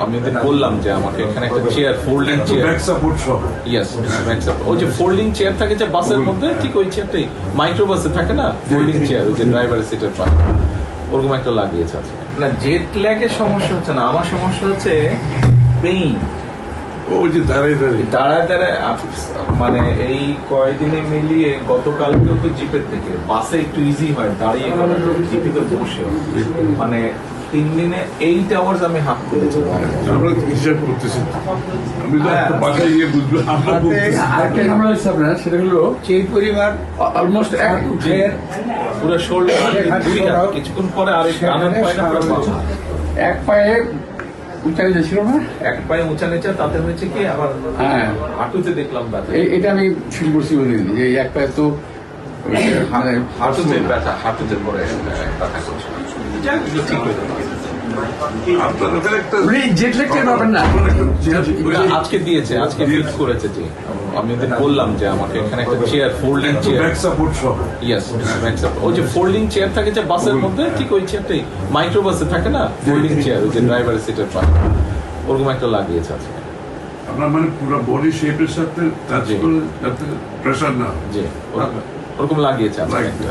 আমি ওদের বললাম যে আমাকে এখানে একটা chair, folding chair, back support সহ। ইয়েস, ওই যে ফোল্ডিং চেয়ার থাকে যে বাসের মধ্যে, ঠিক ওই চেয়ারটাই মাইক্রো বাসে থাকে না, ফোল্ডিং চেয়ার, ওই যে ড্রাইভারের সিটের পাশে, ওরকম একটা লাগিয়েছে আছে। না, জেট ল্যাগের সমস্যা হচ্ছে না, আমার সমস্যা হচ্ছে পেইন। ওই যে দাঁড়ায় দাঁড়ায় মানে এই কয়েকদিনে মিলিয়ে গতকালকেও তো জিপের থেকে বাসে একটু ইজি হয়, দাঁড়িয়ে জিপে তো বসে মানে 3 দিনে 8 আওয়ার্স আমি হাফ করেছি। আমরা হিসাব করতেছি, আমি তো একটা বাসায় গিয়ে বুঝবো। আমরা আরেকটা ঝামেলা হচ্ছে আপনার, সেটা হলো সেই পরিমাণ অলমোস্ট পুরো শোল্ডার কিছুক্ষণ পরে আরেক আনন্দ পায় না, এক পায়ে উচ্চারণ ছিল না, এক পায়ে উঁচা নিচা, তাতে হয়েছে কি আবার হ্যাঁ হাঁটুতে দেখলাম ব্যথা। এটা আমি ফিল করছি বলে যে এই এক পায়ে তো মানে হাঁটুতে ব্যথা, হাঁটুতে পরে ব্যথা করছে। যাক, এগুলো ঠিক হয়ে যাবে। আপনার ওখানে একটা জেট ল্যাগটা পাবেন না। আজকে দিয়েছে, আজকে ফিক্স করেছে। জি, আমি ওদের বললাম যে আমাকে এখানে একটা chair, folding chair, back support সহ। ইয়েস, ওই যে ফোল্ডিং চেয়ার থাকে যে বাসের মধ্যে, ঠিক ওই চেয়ারটাই মাইক্রো বাসে থাকে না, ফোল্ডিং চেয়ার, ওই যে ড্রাইভারের সিটের পাশে, ওরকম একটা লাগিয়েছে আছে। আপনার মানে পুরো বডি শেপের সাথে টাচ করে যাতে প্রেশার না হয়। জি, ওরকম লাগিয়েছে আছে একটা।